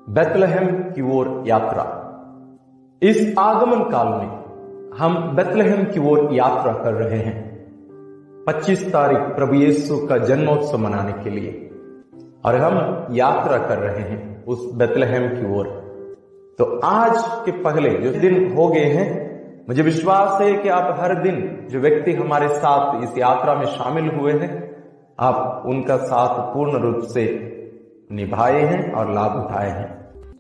Bethlehem की ओर यात्रा। इस आगमन काल में हम बेथलेहम की ओर यात्रा कर रहे हैं 25 तारीख प्रभु यीशु का जन्मोत्सव मनाने के लिए, और हम यात्रा कर रहे हैं उस बेथलेहम की ओर। तो आज के पहले जो दिन हो गए हैं, मुझे विश्वास है कि आप हर दिन जो व्यक्ति हमारे साथ इस यात्रा में शामिल हुए हैं, आप उनका साथ पूर्ण रूप से निभाए हैं और लाभ उठाए हैं।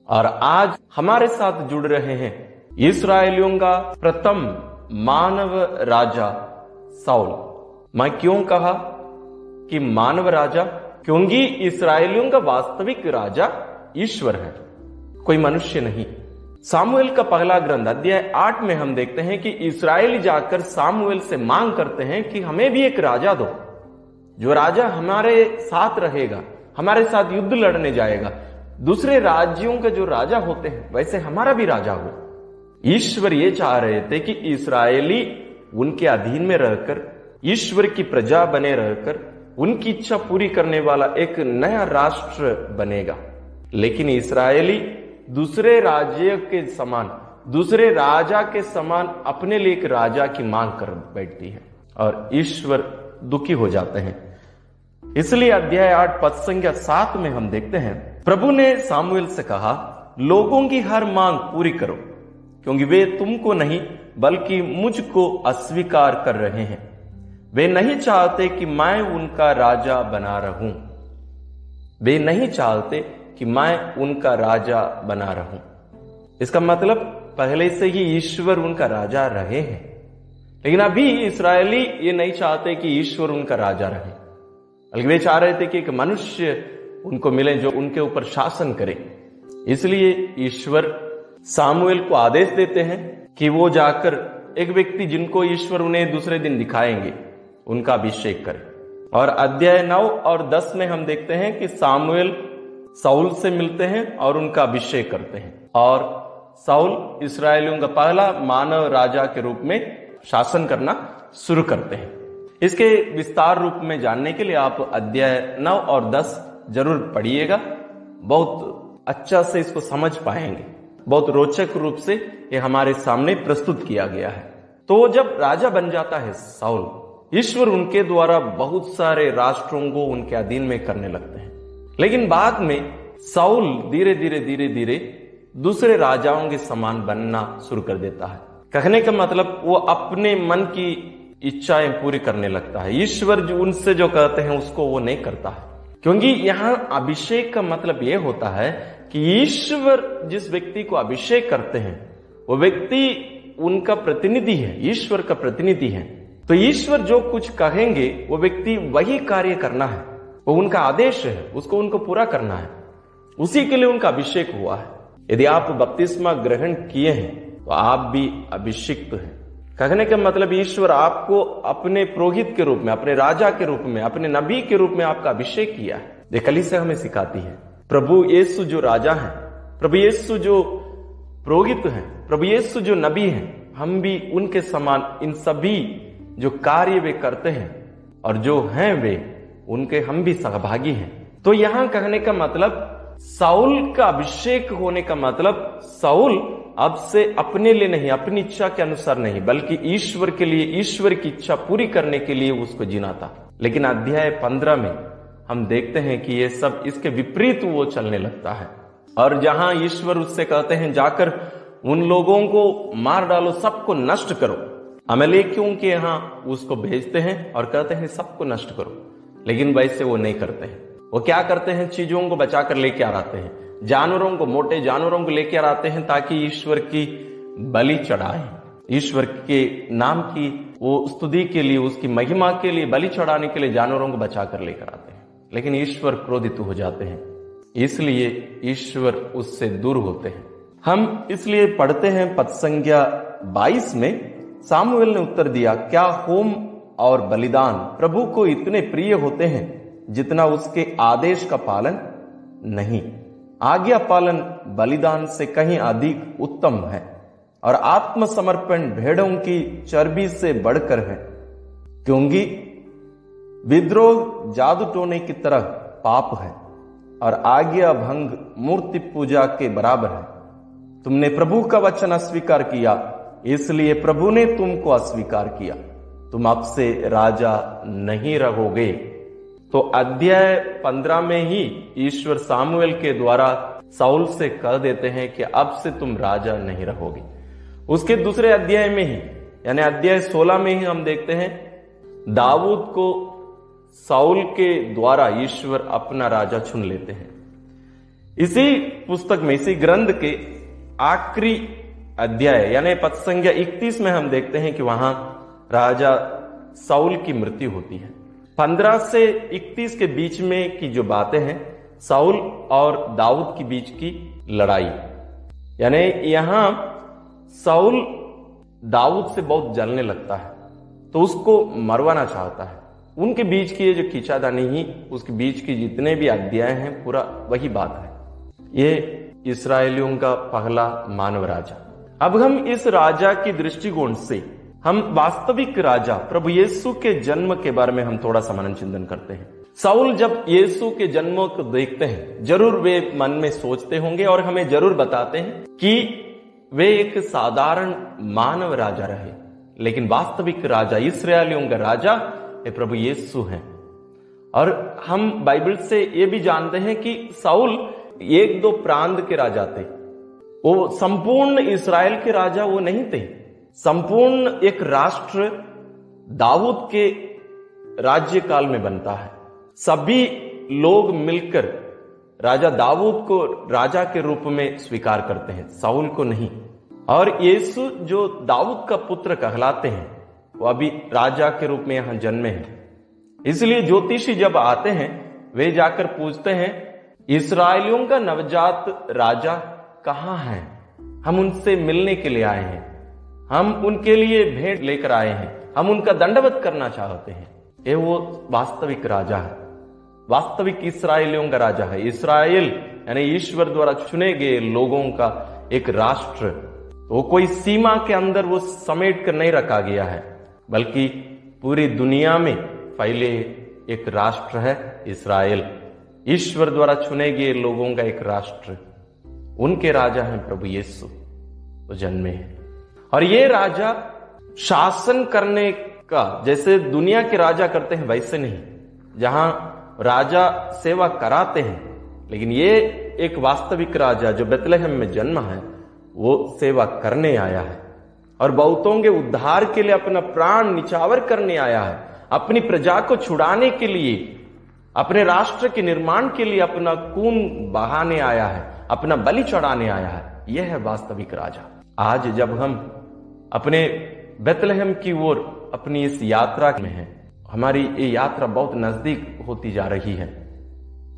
और आज हमारे साथ जुड़ रहे हैं इस्राएलियों का प्रथम मानव राजा साउल। मैं क्यों कहा कि मानव राजा? क्योंकि इस्राएलियों का वास्तविक राजा ईश्वर है, कोई मनुष्य नहीं। सामुएल का पहला ग्रंथ अध्याय 8 में हम देखते हैं कि इस्राएली जाकर सामुएल से मांग करते हैं कि हमें भी एक राजा दो, जो राजा हमारे साथ रहेगा, हमारे साथ युद्ध लड़ने जाएगा। दूसरे राज्यों के जो राजा होते हैं वैसे हमारा भी राजा हो। ईश्वर ये चाह रहे थे कि इस्राएली उनके अधीन में रहकर, ईश्वर की प्रजा बने रहकर उनकी इच्छा पूरी करने वाला एक नया राष्ट्र बनेगा। लेकिन इस्राएली दूसरे राज्य के समान, दूसरे राजा के समान अपने लिए एक राजा की मांग कर बैठती है और ईश्वर दुखी हो जाते हैं। इसलिए अध्याय 8 पद संख्या 7 में हम देखते हैं, प्रभु ने सामुएल से कहा, लोगों की हर मांग पूरी करो, क्योंकि वे तुमको नहीं बल्कि मुझको अस्वीकार कर रहे हैं। वे नहीं चाहते कि मैं उनका राजा बना रहूं। वे नहीं चाहते कि मैं उनका राजा बना रहूं। इसका मतलब पहले से ही ईश्वर उनका राजा रहे हैं, लेकिन अभी इस्राएली ये नहीं चाहते कि ईश्वर उनका राजा रहे, बल्कि वे चाह रहे थे कि एक मनुष्य उनको मिले जो उनके ऊपर शासन करे। इसलिए ईश्वर सामुएल को आदेश देते हैं कि वो जाकर एक व्यक्ति जिनको ईश्वर उन्हें दूसरे दिन दिखाएंगे, उनका अभिषेक करे। और अध्याय 9 और 10 में हम देखते हैं कि सामुएल साउल से मिलते हैं और उनका अभिषेक करते हैं, और साउल इस्राएलियों का पहला मानव राजा के रूप में शासन करना शुरू करते हैं। इसके विस्तार रूप में जानने के लिए आप अध्याय 9 और 10 जरूर पढ़िएगा। बहुत अच्छा से इसको समझ पाएंगे। बहुत रोचक रूप से ये हमारे सामने प्रस्तुत किया गया है। तो जब राजा बन जाता है साउल, ईश्वर उनके द्वारा बहुत सारे राष्ट्रों को उनके अधीन में करने लगते हैं। लेकिन बाद में साउल धीरे धीरे दूसरे राजाओं के समान बनना शुरू कर देता है। कहने का मतलब वो अपने मन की इच्छाएं पूरी करने लगता है। ईश्वर जो उनसे जो कहते हैं उसको वो नहीं करता है, क्योंकि यहां अभिषेक का मतलब यह होता है कि ईश्वर जिस व्यक्ति को अभिषेक करते हैं वो व्यक्ति उनका प्रतिनिधि है, ईश्वर का प्रतिनिधि है। तो ईश्वर जो कुछ कहेंगे वो व्यक्ति वही कार्य करना है, वो उनका आदेश है, उसको उनको पूरा करना है। उसी के लिए उनका अभिषेक हुआ है। यदि आप बपतिस्मा ग्रहण किए हैं तो आप भी अभिषिक्त हैं। कहने का मतलब ईश्वर आपको अपने पुरोहित के रूप में, अपने राजा के रूप में, अपने नबी के रूप में आपका अभिषेक किया है। ये कलीसिया हमें सिखाती है। प्रभु यीशु जो राजा हैं, प्रभु यीशु जो पुरोहित हैं, प्रभु यीशु जो नबी हैं, हम भी उनके समान इन सभी जो कार्य वे करते हैं और जो हैं वे उनके हम भी सहभागी हैं। तो यहां कहने का मतलब साउल का अभिषेक होने का मतलब साउल अब से अपने लिए नहीं, अपनी इच्छा के अनुसार नहीं, बल्कि ईश्वर के लिए, ईश्वर की इच्छा पूरी करने के लिए उसको जीना था। लेकिन अध्याय 15 में हम देखते हैं कि ये सब इसके विपरीत वो चलने लगता है। और जहां ईश्वर उससे कहते हैं जाकर उन लोगों को मार डालो, सबको नष्ट करो, अमलेकियों के यहां उसको भेजते हैं और कहते हैं सबको नष्ट करो। लेकिन वैसे वो नहीं करते हैं। वो क्या करते हैं? चीजों को बचाकर लेके आ आते हैं, जानवरों को, मोटे जानवरों को लेकर आते हैं ताकि ईश्वर की बलि चढ़ाएं, ईश्वर के नाम की वो स्तुति के लिए, उसकी महिमा के लिए बलि चढ़ाने के लिए जानवरों को बचाकर लेकर आते हैं। लेकिन ईश्वर क्रोधित हो जाते हैं, इसलिए ईश्वर उससे दूर होते हैं। हम इसलिए पढ़ते हैं पद संख्या 22 में, सामुएल ने उत्तर दिया, क्या होम और बलिदान प्रभु को इतने प्रिय होते हैं जितना उसके आदेश का पालन नहीं? आज्ञा पालन बलिदान से कहीं अधिक उत्तम है और आत्मसमर्पण भेड़ों की चर्बी से बढ़कर है, क्योंकि विद्रोह जादू टोने की तरह पाप है और आज्ञा भंग मूर्ति पूजा के बराबर है। तुमने प्रभु का वचन अस्वीकार किया, इसलिए प्रभु ने तुमको अस्वीकार किया। तुम अब से राजा नहीं रहोगे। तो अध्याय 15 में ही ईश्वर सामुएल के द्वारा साउल से कह देते हैं कि अब से तुम राजा नहीं रहोगे। उसके दूसरे अध्याय में ही यानी अध्याय 16 में ही हम देखते हैं दाऊद को साउल के द्वारा ईश्वर अपना राजा चुन लेते हैं। इसी पुस्तक में, इसी ग्रंथ के आखिरी अध्याय यानी पद संख्या 31 में हम देखते हैं कि वहां राजा साउल की मृत्यु होती है। 15 से 31 के बीच में की जो बातें हैं साउल और दाऊद के बीच की लड़ाई, यानी यहां साउल दाऊद से बहुत जलने लगता है तो उसको मरवाना चाहता है। उनके बीच की ये जो खींचातानी ही, उसके बीच की जितने भी अध्याय हैं पूरा वही बात है। ये इस्राएलियों का पहला मानव राजा। अब हम इस राजा की दृष्टिकोण से हम वास्तविक राजा प्रभु यीशु के जन्म के बारे में हम थोड़ा सा मनन चिंतन करते हैं। साउल जब यीशु के जन्म को देखते हैं जरूर वे मन में सोचते होंगे और हमें जरूर बताते हैं कि वे एक साधारण मानव राजा रहे, लेकिन वास्तविक राजा, इस्राएलियों का राजा ये प्रभु यीशु हैं। और हम बाइबल से ये भी जानते हैं कि साउल 1-2 प्रांत के राजा थे, वो संपूर्ण इस्राएल के राजा वो नहीं थे। संपूर्ण एक राष्ट्र दाऊद के राज्य काल में बनता है। सभी लोग मिलकर राजा दाऊद को राजा के रूप में स्वीकार करते हैं, साउल को नहीं। और यीशु जो दाऊद का पुत्र कहलाते हैं वो अभी राजा के रूप में यहां जन्मे हैं। इसलिए ज्योतिषी जब आते हैं वे जाकर पूछते हैं इस्राएलियों का नवजात राजा कहां है, हम उनसे मिलने के लिए आए हैं, हम उनके लिए भेंट लेकर आए हैं, हम उनका दंडवत करना चाहते हैं। ये वो वास्तविक राजा है, वास्तविक इस्राएलियों का राजा है। इस्राएल यानी ईश्वर द्वारा चुने गए लोगों का एक राष्ट्र, वो कोई सीमा के अंदर वो समेट कर नहीं रखा गया है, बल्कि पूरी दुनिया में फैले एक राष्ट्र है इस्राएल। ईश्वर द्वारा चुने गए लोगों का एक राष्ट्र, उनके राजा हैं प्रभु यीशु, वो जन्मे हैं। और ये राजा शासन करने का जैसे दुनिया के राजा करते हैं वैसे नहीं, जहां राजा सेवा कराते हैं, लेकिन ये एक वास्तविक राजा जो बेतलहम में जन्मा है वो सेवा करने आया है और बहुतों के उद्धार के लिए अपना प्राण निछावर करने आया है, अपनी प्रजा को छुड़ाने के लिए, अपने राष्ट्र के निर्माण के लिए अपना खून बहाने आया है, अपना बलि चढ़ाने आया है। यह है वास्तविक राजा। आज जब हम अपने बेतलहम की ओर अपनी इस यात्रा में हैं, हमारी ये यात्रा बहुत नजदीक होती जा रही है।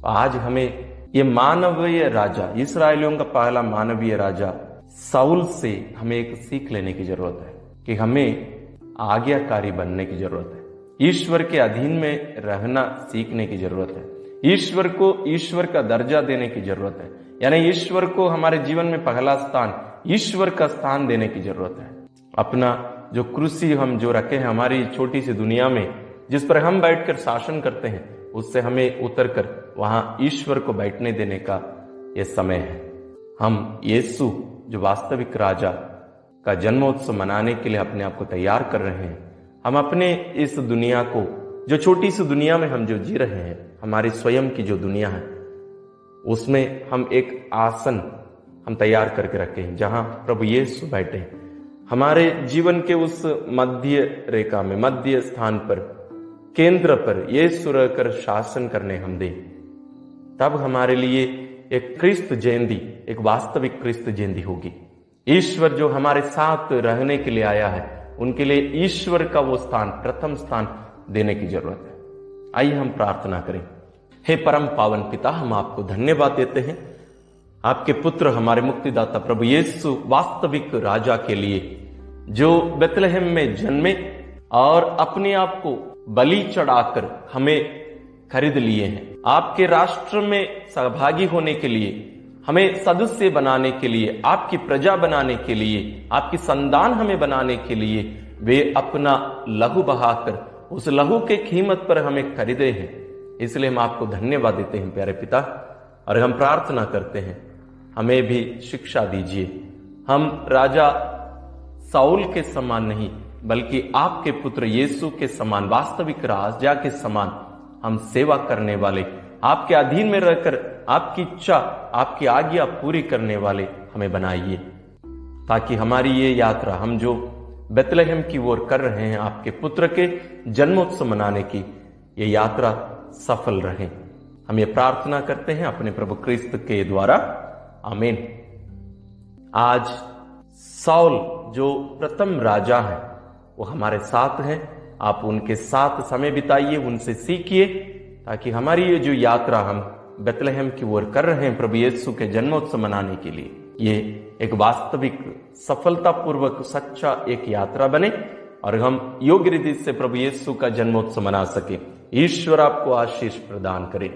आज हमें ये मानवीय राजा, इस्राएलियों का पहला मानवीय राजा साउल से हमें एक सीख लेने की जरूरत है कि हमें आज्ञाकारी बनने की जरूरत है, ईश्वर के अधीन में रहना सीखने की जरूरत है, ईश्वर को ईश्वर का दर्जा देने की जरूरत है, यानी ईश्वर को हमारे जीवन में पहला स्थान, ईश्वर का स्थान देने की जरूरत है। अपना जो कुर्सी हम जो रखे हैं हमारी छोटी सी दुनिया में, जिस पर हम बैठकर शासन करते हैं, उससे हमें उतरकर वहां ईश्वर को बैठने देने का यह समय है। हम यीशु जो वास्तविक राजा का जन्मोत्सव मनाने के लिए अपने आप को तैयार कर रहे हैं। हम अपने इस दुनिया को, जो छोटी सी दुनिया में हम जो जी रहे हैं, हमारी स्वयं की जो दुनिया है, उसमें हम एक आसन हम तैयार करके रखे हैं जहां प्रभु यीशु बैठे हैं। हमारे जीवन के उस मध्य रेखा में, मध्य स्थान पर, केंद्र पर यीशु रहकर शासन करने हम दें, तब हमारे लिए एक क्रिस्त जयंती, एक वास्तविक क्रिस्त जयंती होगी। ईश्वर जो हमारे साथ रहने के लिए आया है, उनके लिए ईश्वर का वो स्थान, प्रथम स्थान देने की जरूरत है। आइए हम प्रार्थना करें। हे परम पावन पिता, हम आपको धन्यवाद देते हैं, आपके पुत्र हमारे मुक्तिदाता प्रभु यीशु वास्तविक राजा के लिए, जो बेतलहम में जन्मे और अपने आप को बलि चढ़ाकर हमें खरीद लिए हैं। आपके राष्ट्र में सहभागी होने के लिए, हमें सदस्य बनाने के लिए, आपकी प्रजा बनाने के लिए, आपकी संतान हमें बनाने के लिए वे अपना लहू बहाकर उस लहू के कीमत पर हमें खरीदे हैं। इसलिए हम आपको धन्यवाद देते हैं प्यारे पिता। और हम प्रार्थना करते हैं, हमें भी शिक्षा दीजिए। हम राजा साउल के समान नहीं, बल्कि आपके पुत्र यीशु के समान, वास्तविक राजा के समान हम सेवा करने वाले, आपके अधीन में रहकर आपकी इच्छा, आपकी आज्ञा पूरी करने वाले हमें बनाइए, ताकि हमारी ये यात्रा, हम जो बेतलहम की ओर कर रहे हैं आपके पुत्र के जन्मोत्सव मनाने की, ये यात्रा सफल रहे। हम ये प्रार्थना करते हैं अपने प्रभु क्रिस्त के द्वारा, आमीन। आज साउल जो प्रथम राजा है वो हमारे साथ हैं। आप उनके साथ समय बिताइए, उनसे सीखिए, ताकि हमारी ये जो यात्रा हम बेतलहम की ओर कर रहे हैं प्रभु यीशु के जन्मोत्सव मनाने के लिए, ये एक वास्तविक सफलतापूर्वक सच्चा एक यात्रा बने और हम योग्य रीति से प्रभु यीशु का जन्मोत्सव मना सके। ईश्वर आपको आशीष प्रदान करे।